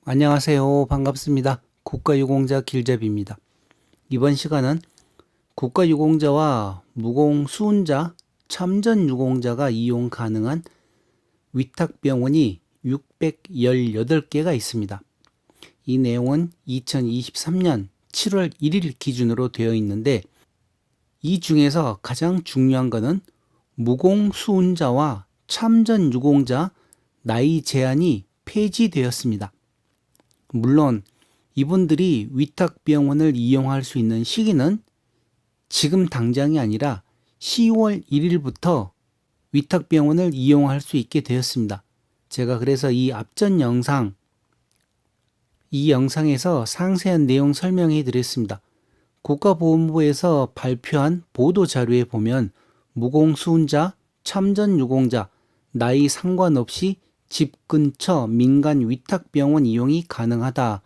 안녕하세요. 반갑습니다. 국가유공자 길잡이입니다. 이번 시간은 국가유공자와 무공수운자, 참전유공자가 이용 가능한 위탁병원이 618개가 있습니다. 이 내용은 2023년 7월 1일 기준으로 되어 있는데 이 중에서 가장 중요한 것은 무공수운자와 참전유공자 나이 제한이 폐지되었습니다. 물론 이분들이 위탁병원을 이용할 수 있는 시기는 지금 당장이 아니라 10월 1일부터 위탁병원을 이용할 수 있게 되었습니다. 제가 그래서 이 앞전 영상, 이 영상에서 상세한 내용 설명해 드렸습니다. 국가보훈부에서 발표한 보도자료에 보면 무공수운자, 참전유공자, 나이 상관없이 집 근처 민간 위탁병원 이용이 가능하다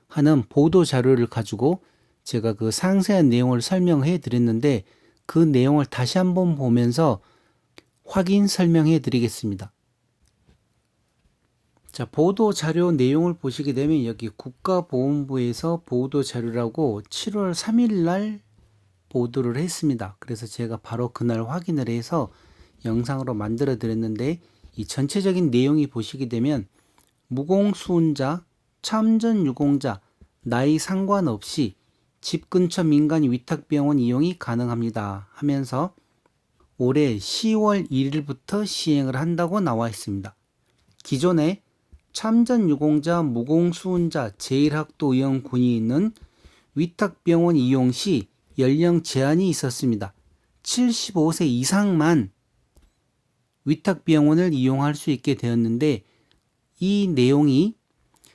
하는 보도자료를 가지고 제가 그 상세한 내용을 설명해 드렸는데 그 내용을 다시 한번 보면서 확인 설명해 드리겠습니다. 자, 보도자료 내용을 보시게 되면 여기 국가보훈부에서 보도자료라고 7월 3일 날 보도를 했습니다. 그래서 제가 바로 그날 확인을 해서 영상으로 만들어 드렸는데 이 전체적인 내용이 보시게 되면 무공수운자, 참전유공자, 나이 상관없이 집 근처 민간 위탁병원 이용이 가능합니다 하면서 올해 10월 1일부터 시행을 한다고 나와 있습니다. 기존에 참전유공자, 무공수운자, 제1학도 의원 군인은 위탁병원 이용 시 연령 제한이 있었습니다. 75세 이상만 위탁병원을 이용할 수 있게 되었는데 이 내용이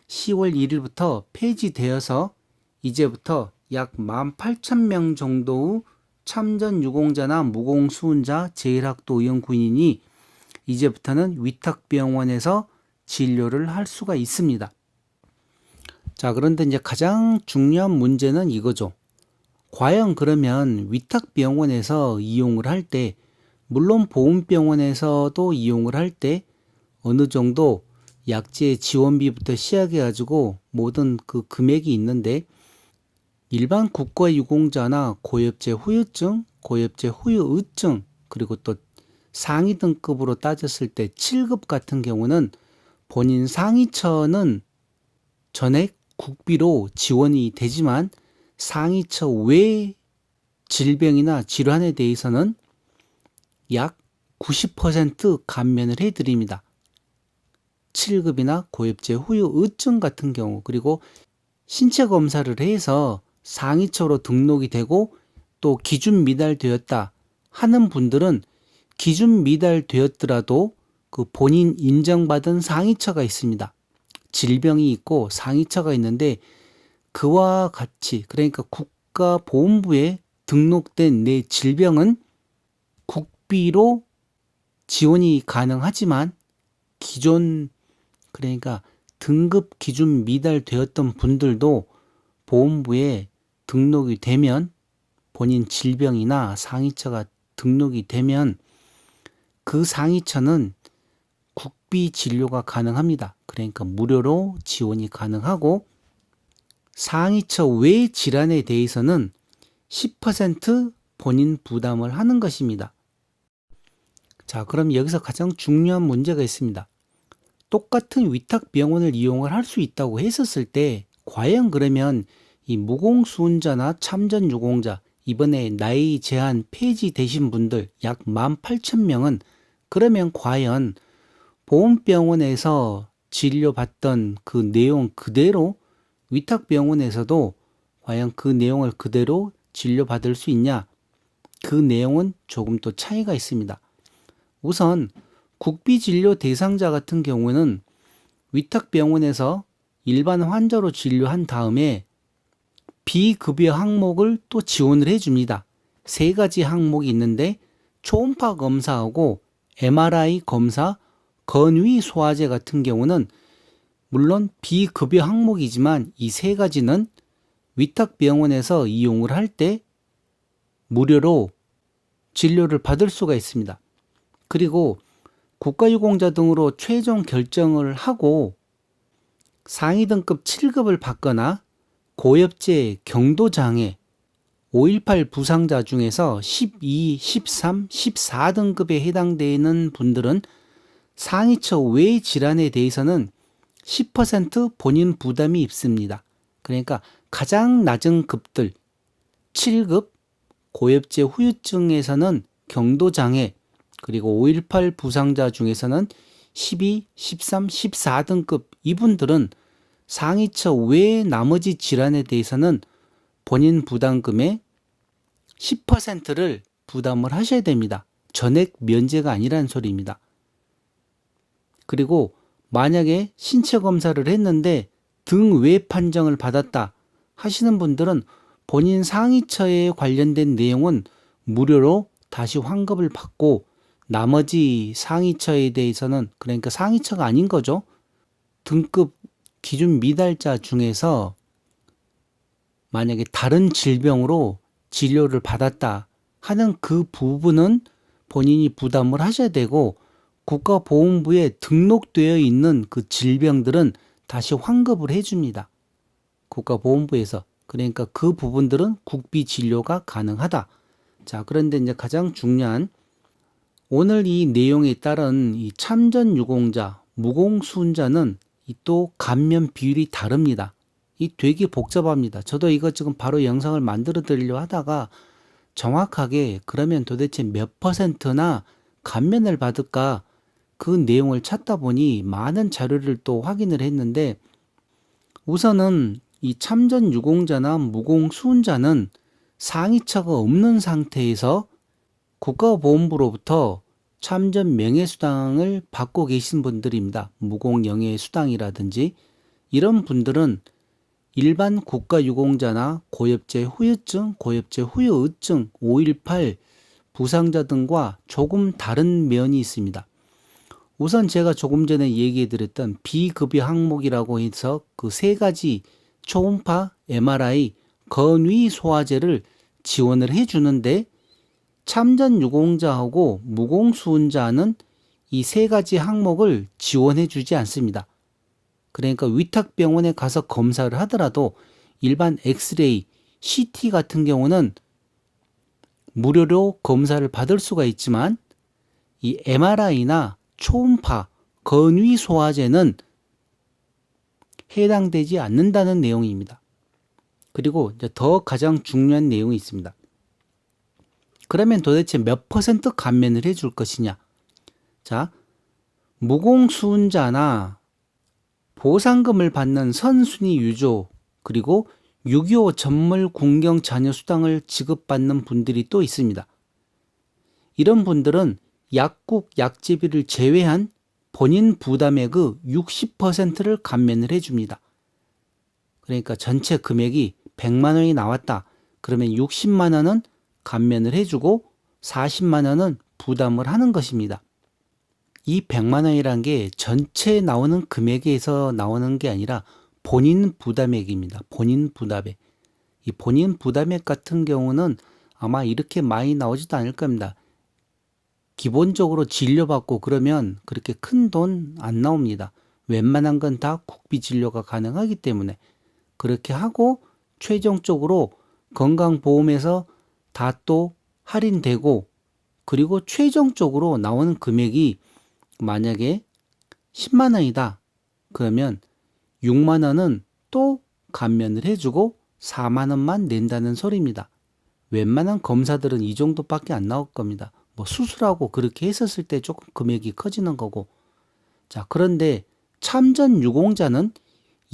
10월 1일부터 폐지되어서 이제부터 약 18,000명 정도의 참전유공자나 무공수운자, 제1학도 의원 군인이 이제부터는 위탁병원에서 진료를 할 수가 있습니다. 자, 그런데 이제 가장 중요한 문제는 이거죠. 과연 그러면 위탁병원에서 이용을 할 때, 물론 보훈병원에서도 이용을 할 때 어느 정도 약재 지원비부터 시작해가지고 모든 그 금액이 있는데 일반 국가유공자나 고엽제 후유증, 고엽제 후유의증 그리고 또 상위 등급으로 따졌을 때 7급 같은 경우는 본인 상위처는 전액 국비로 지원이 되지만 상위처 외 질병이나 질환에 대해서는 약 90% 감면을 해드립니다. 7급이나 고엽제 후유의증 같은 경우 그리고 신체 검사를 해서 상위처로 등록이 되고 또 기준 미달되었다 하는 분들은 기준 미달되었더라도 그 본인 인정받은 상위처가 있습니다. 질병이 있고 상위처가 있는데 그와 같이 그러니까 국가보훈부에 등록된 내 질병은 국비로 지원이 가능하지만 기존 그러니까 등급 기준 미달되었던 분들도 보훈부에 등록이 되면 본인 질병이나 상위처가 등록이 되면 그 상위처는 국비 진료가 가능합니다. 그러니까 무료로 지원이 가능하고 상위처 외 질환에 대해서는 10% 본인 부담을 하는 것입니다. 자, 그럼 여기서 가장 중요한 문제가 있습니다. 똑같은 위탁병원을 이용을 할 수 있다고 했었을 때 과연 그러면 이 무공수운자나 참전유공자 이번에 나이 제한 폐지되신 분들 약 18,000명은 그러면 과연 보훈병원에서 진료받던 그 내용 그대로 위탁병원에서도 과연 그 내용을 그대로 진료받을 수 있냐? 그 내용은 조금 또 차이가 있습니다. 우선 국비진료 대상자 같은 경우는 위탁병원에서 일반 환자로 진료한 다음에 비급여 항목을 또 지원을 해줍니다. 세 가지 항목이 있는데 초음파 검사하고 MRI 검사, 건위 소화제 같은 경우는 물론 비급여 항목이지만 이 세 가지는 위탁병원에서 이용을 할 때 무료로 진료를 받을 수가 있습니다. 그리고 국가유공자 등으로 최종 결정을 하고 상위 등급 7급을 받거나 고엽제 경도장애 5.18 부상자 중에서 12, 13, 14등급에 해당되는 분들은 상위처 외 질환에 대해서는 10% 본인 부담이 있습니다. 그러니까 가장 낮은 급들 7급 고엽제 후유증에서는 경도장애 그리고 5.18 부상자 중에서는 12, 13, 14등급 이분들은 상위처 외 나머지 질환에 대해서는 본인 부담금의 10%를 부담을 하셔야 됩니다. 전액 면제가 아니라는 소리입니다. 그리고 만약에 신체 검사를 했는데 등 외 판정을 받았다 하시는 분들은 본인 상위처에 관련된 내용은 무료로 다시 환급을 받고 나머지 상위처에 대해서는 그러니까 상위처가 아닌 거죠. 등급 기준 미달자 중에서 만약에 다른 질병으로 진료를 받았다 하는 그 부분은 본인이 부담을 하셔야 되고 국가보험부에 등록되어 있는 그 질병들은 다시 환급을 해줍니다. 국가보험부에서. 그러니까 그 부분들은 국비 진료가 가능하다. 자, 그런데 이제 가장 중요한 오늘 이 내용에 따른 이 참전 유공자, 무공수훈자는 또 감면 비율이 다릅니다. 이 되게 복잡합니다. 저도 이거 지금 바로 영상을 만들어 드리려 하다가 정확하게 그러면 도대체 몇 %나 감면을 받을까 그 내용을 찾다 보니 많은 자료를 또 확인을 했는데 우선은 이 참전 유공자나 무공수훈자는 상위처가 없는 상태에서 국가보험부로부터 참전 명예수당을 받고 계신 분들입니다. 무공영예수당이라든지 이런 분들은 일반 국가유공자나 고엽제 후유증, 고엽제 후유의증, 5.18 부상자 등과 조금 다른 면이 있습니다. 우선 제가 조금 전에 얘기해드렸던 비급여 항목이라고 해서 그 세 가지 초음파, MRI, 건위 소화제를 지원을 해주는데 참전 유공자하고 무공수훈자는 이 세 가지 항목을 지원해 주지 않습니다. 그러니까 위탁병원에 가서 검사를 하더라도 일반 엑스레이, CT 같은 경우는 무료로 검사를 받을 수가 있지만 이 MRI나 초음파, 건위 소화제는 해당되지 않는다는 내용입니다. 그리고 이제 더 가장 중요한 내용이 있습니다. 그러면 도대체 몇 % 감면을 해줄 것이냐? 자, 무공수훈자나 보상금을 받는 선순위 유조 그리고 6.25 전물 군경 자녀 수당을 지급받는 분들이 또 있습니다. 이런 분들은 약국 약제비를 제외한 본인 부담액의 60%를 감면을 해줍니다. 그러니까 전체 금액이 100만 원이 나왔다. 그러면 60만 원은 감면을 해주고 40만 원은 부담을 하는 것입니다. 이 100만 원이란 게 전체 나오는 금액에서 나오는 게 아니라 본인 부담액입니다. 본인 부담액. 이 본인 부담액 같은 경우는 아마 이렇게 많이 나오지도 않을 겁니다. 기본적으로 진료받고 그러면 그렇게 큰 돈 안 나옵니다. 웬만한 건 다 국비 진료가 가능하기 때문에 그렇게 하고 최종적으로 건강보험에서 다 또 할인되고 그리고 최종적으로 나오는 금액이 만약에 10만 원이다. 그러면 6만 원은 또 감면을 해주고 4만 원만 낸다는 소리입니다. 웬만한 검사들은 이 정도밖에 안 나올 겁니다. 뭐 수술하고 그렇게 했었을 때 조금 금액이 커지는 거고. 자, 그런데 참전 유공자는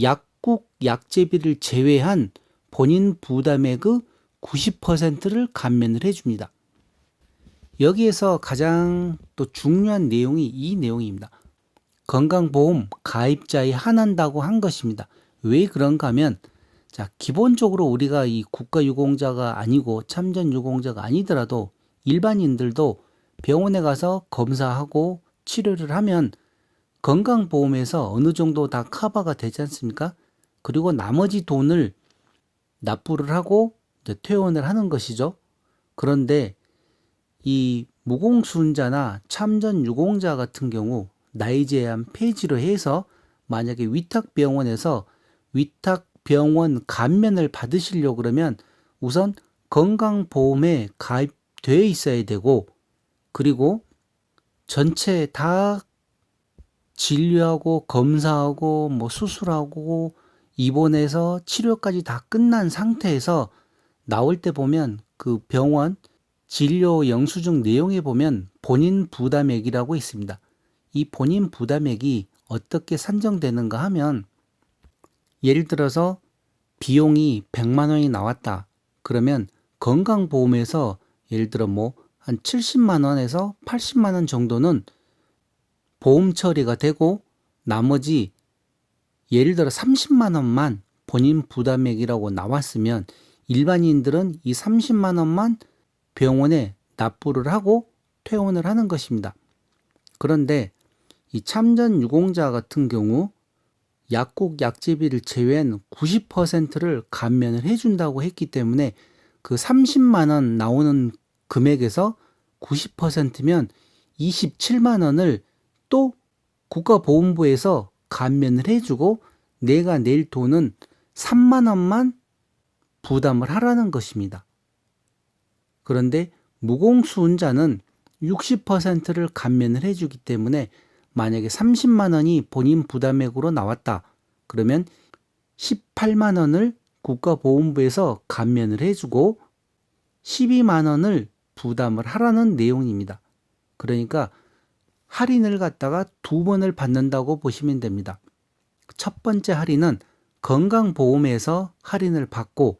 약국 약제비를 제외한 본인 부담액의 90%를 감면을 해줍니다. 여기에서 가장 또 중요한 내용이 이 내용입니다. 건강보험 가입자에 한한다고 한 것입니다. 왜 그런가 하면 자, 기본적으로 우리가 이 국가유공자가 아니고 참전유공자가 아니더라도 일반인들도 병원에 가서 검사하고 치료를 하면 건강보험에서 어느 정도 다 커버가 되지 않습니까? 그리고 나머지 돈을 납부를 하고 퇴원을 하는 것이죠. 그런데 이 무공수훈자나 참전유공자 같은 경우 나이 제한 폐지로 해서 만약에 위탁병원에서 위탁병원 감면을 받으시려고 그러면 우선 건강보험에 가입되어 있어야 되고, 그리고 전체 다 진료하고 검사하고 뭐 수술하고 입원해서 치료까지 다 끝난 상태에서 나올 때 보면 그 병원 진료 영수증 내용에 보면 본인 부담액이라고 있습니다. 이 본인 부담액이 어떻게 산정되는가 하면, 예를 들어서 비용이 100만 원이 나왔다. 그러면 건강보험에서 예를 들어 뭐 한 70만 원에서 80만 원 정도는 보험 처리가 되고, 나머지 예를 들어 30만 원만 본인 부담액이라고 나왔으면 일반인들은 이 30만 원만 병원에 납부를 하고 퇴원을 하는 것입니다. 그런데 이 참전유공자 같은 경우 약국 약제비를 제외한 90%를 감면을 해준다고 했기 때문에 그 30만 원 나오는 금액에서 90%면 27만 원을 또 국가보험부에서 감면을 해주고 내가 낼 돈은 3만 원만 부담을 하라는 것입니다. 그런데 무공수운자는 60%를 감면을 해주기 때문에 만약에 30만 원이 본인 부담액으로 나왔다. 그러면 18만 원을 국가보험부에서 감면을 해주고 12만 원을 부담을 하라는 내용입니다. 그러니까 할인을 갖다가 두 번을 받는다고 보시면 됩니다. 첫 번째 할인은 건강보험에서 할인을 받고,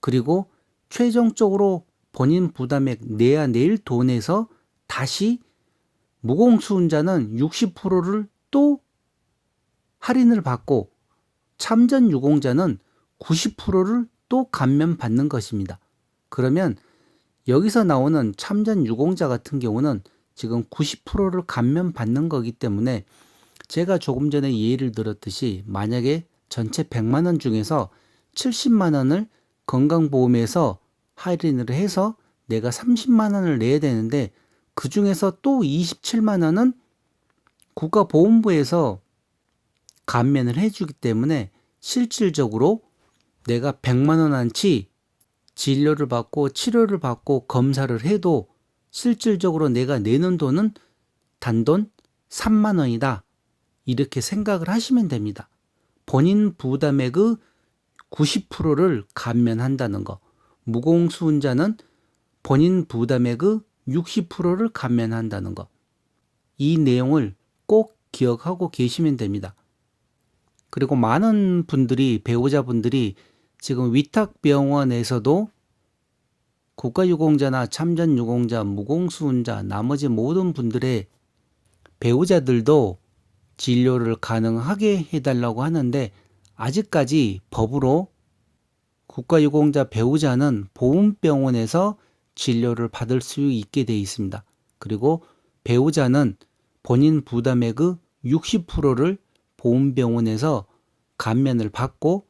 그리고 최종적으로 본인 부담액 내야 낼 돈에서 다시 무공수운자는 60%를 또 할인을 받고 참전유공자는 90%를 또 감면받는 것입니다. 그러면 여기서 나오는 참전유공자 같은 경우는 지금 90%를 감면받는 거기 때문에 제가 조금 전에 예를 들었듯이 만약에 전체 100만 원 중에서 70만 원을 건강보험에서 할인을 해서 내가 30만 원을 내야 되는데 그 중에서 또 27만 원은 국가보험부에서 감면을 해주기 때문에 실질적으로 내가 100만 원어치 진료를 받고 치료를 받고 검사를 해도 실질적으로 내가 내는 돈은 단돈 3만 원이다. 이렇게 생각을 하시면 됩니다. 본인 부담액의 90%를 감면한다는 거. 무공수운자는 본인 부담액의 60%를 감면한다는 거. 이 내용을 꼭 기억하고 계시면 됩니다. 그리고 많은 분들이, 배우자분들이 지금 위탁병원에서도 국가유공자나 참전유공자, 무공수운자, 나머지 모든 분들의 배우자들도 진료를 가능하게 해달라고 하는데 아직까지 법으로 국가유공자 배우자는 보험병원에서 진료를 받을 수 있게 되어 있습니다. 그리고 배우자는 본인 부담액의 60%를 보험병원에서 감면을 받고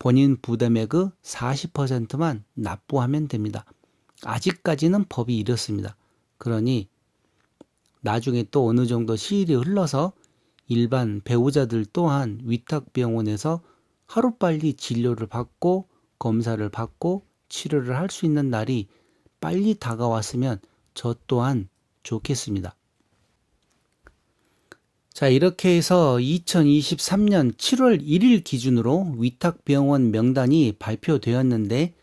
본인 부담액의 40%만 납부하면 됩니다. 아직까지는 법이 이렇습니다. 그러니 나중에 또 어느 정도 시일이 흘러서 일반 배우자들 또한 위탁병원에서 하루빨리 진료를 받고 검사를 받고 치료를 할 수 있는 날이 빨리 다가왔으면 저 또한 좋겠습니다. 자, 이렇게 해서 2023년 7월 1일 기준으로 위탁병원 명단이 발표되었는데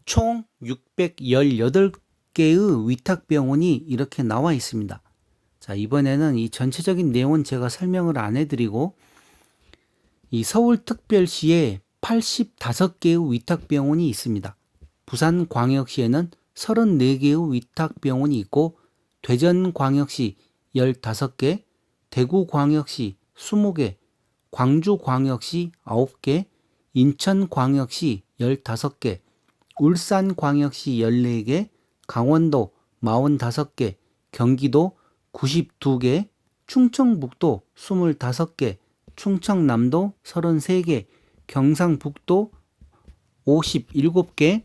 총 618개의 위탁병원이 이렇게 나와 있습니다. 자, 이번에는 이 전체적인 내용은 제가 설명을 안 해드리고 이 서울특별시에 85개의 위탁병원이 있습니다. 부산광역시에는 34개의 위탁병원이 있고 대전광역시 15개, 대구광역시 20개, 광주광역시 9개, 인천광역시 15개, 울산광역시 14개, 강원도 45개, 경기도 92개, 충청북도 25개, 충청남도 33개, 경상북도 57개,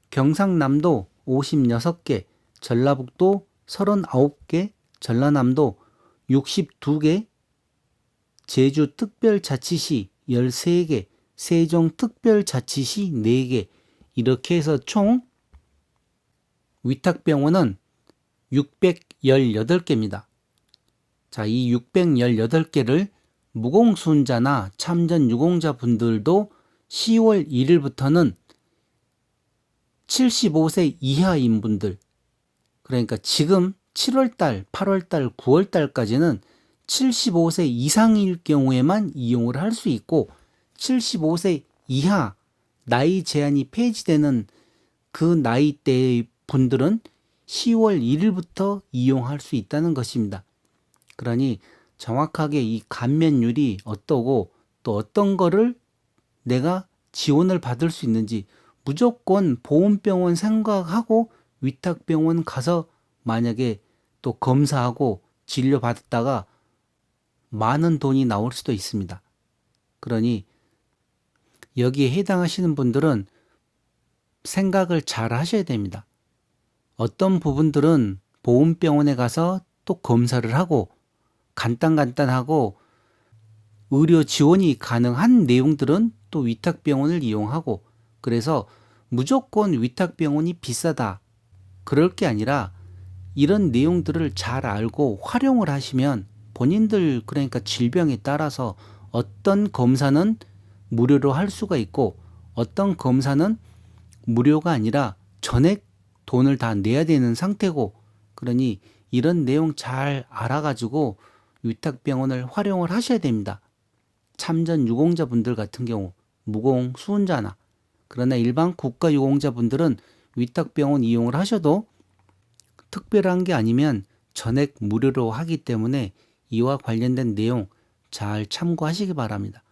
경상남도 56개, 전라북도 39개, 전라남도 62개, 제주특별자치시 13개, 세종특별자치시 4개, 이렇게 해서 총 위탁병원은 618개입니다. 자, 이 618개를 무공수운자나 참전 유공자 분들도 10월 1일부터는 75세 이하인 분들, 그러니까 지금 7월달, 8월달, 9월달까지는 75세 이상일 경우에만 이용을 할 수 있고 75세 이하 나이 제한이 폐지되는 그 나이대의 분들은 10월 1일부터 이용할 수 있다는 것입니다. 그러니 정확하게 이 감면율이 어떠고 또 어떤 거를 내가 지원을 받을 수 있는지 무조건 보험병원 생각하고 위탁병원 가서 만약에 또 검사하고 진료받았다가 많은 돈이 나올 수도 있습니다. 그러니 여기에 해당하시는 분들은 생각을 잘 하셔야 됩니다. 어떤 부분들은 보험병원에 가서 또 검사를 하고 간단하고 의료 지원이 가능한 내용들은 또 위탁병원을 이용하고, 그래서 무조건 위탁병원이 비싸다 그럴 게 아니라 이런 내용들을 잘 알고 활용을 하시면 본인들 그러니까 질병에 따라서 어떤 검사는 무료로 할 수가 있고 어떤 검사는 무료가 아니라 전액 돈을 다 내야 되는 상태고, 그러니 이런 내용 잘 알아가지고 위탁병원을 활용을 하셔야 됩니다. 참전 유공자분들 같은 경우 무공 수운자나, 그러나 일반 국가 유공자분들은 위탁병원 이용을 하셔도 특별한 게 아니면 전액 무료로 하기 때문에 이와 관련된 내용 잘 참고하시기 바랍니다.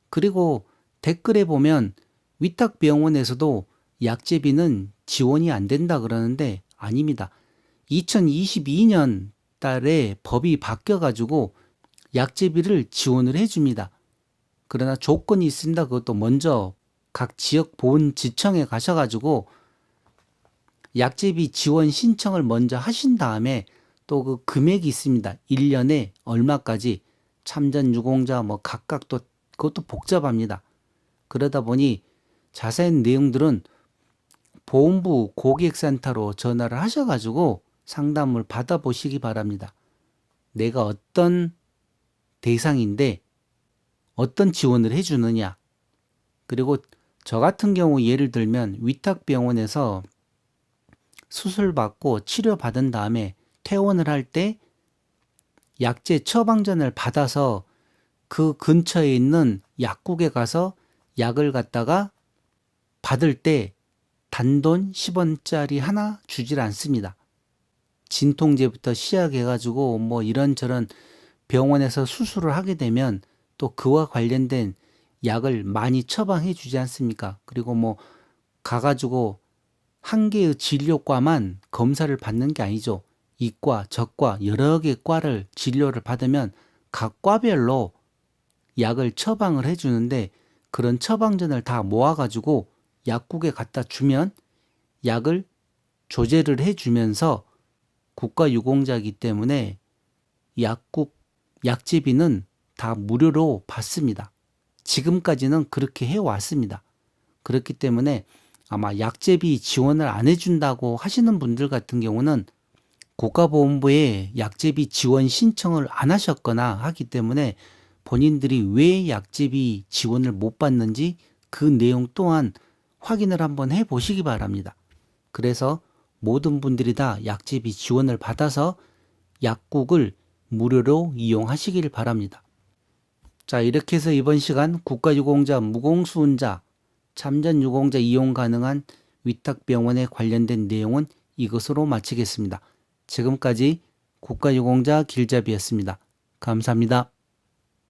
그리고 댓글에 보면 위탁병원에서도 약제비는 지원이 안 된다 그러는데 아닙니다. 2022년 달에 법이 바뀌어가지고 약제비를 지원을 해줍니다. 그러나 조건이 있습니다. 그것도 먼저 각 지역 보훈지청에 가셔가지고 약제비 지원 신청을 먼저 하신 다음에 또 그 금액이 있습니다. 1년에 얼마까지 참전 유공자 뭐 각각 또 그것도 복잡합니다. 그러다 보니 자세한 내용들은 보험부 고객센터로 전화를 하셔가지고 상담을 받아보시기 바랍니다. 내가 어떤 대상인데 어떤 지원을 해주느냐. 그리고 저 같은 경우 예를 들면 위탁병원에서 수술받고 치료받은 다음에 퇴원을 할 때 약제 처방전을 받아서 그 근처에 있는 약국에 가서 약을 갖다가 받을 때 단돈 10원짜리 하나 주질 않습니다. 진통제부터 시작해가지고 뭐 이런저런 병원에서 수술을 하게 되면 또 그와 관련된 약을 많이 처방해 주지 않습니까? 그리고 뭐 가가지고 한 개의 진료과만 검사를 받는 게 아니죠. 이과, 저과 여러 개 과를 진료를 받으면 각 과별로 약을 처방을 해주는데 그런 처방전을 다 모아가지고 약국에 갖다 주면 약을 조제를 해주면서 국가유공자이기 때문에 약국 약제비는 다 무료로 받습니다. 지금까지는 그렇게 해왔습니다. 그렇기 때문에 아마 약제비 지원을 안 해준다고 하시는 분들 같은 경우는 국가보험부에 약제비 지원 신청을 안 하셨거나 하기 때문에 본인들이 왜 약제비 지원을 못 받는지 그 내용 또한 확인을 한번 해보시기 바랍니다. 그래서 모든 분들이 다 약제비 지원을 받아서 약국을 무료로 이용하시길 바랍니다. 자, 이렇게 해서 이번 시간 국가유공자, 무공수운자, 참전유공자 이용 가능한 위탁병원에 관련된 내용은 이것으로 마치겠습니다. 지금까지 국가유공자 길잡이였습니다. 감사합니다.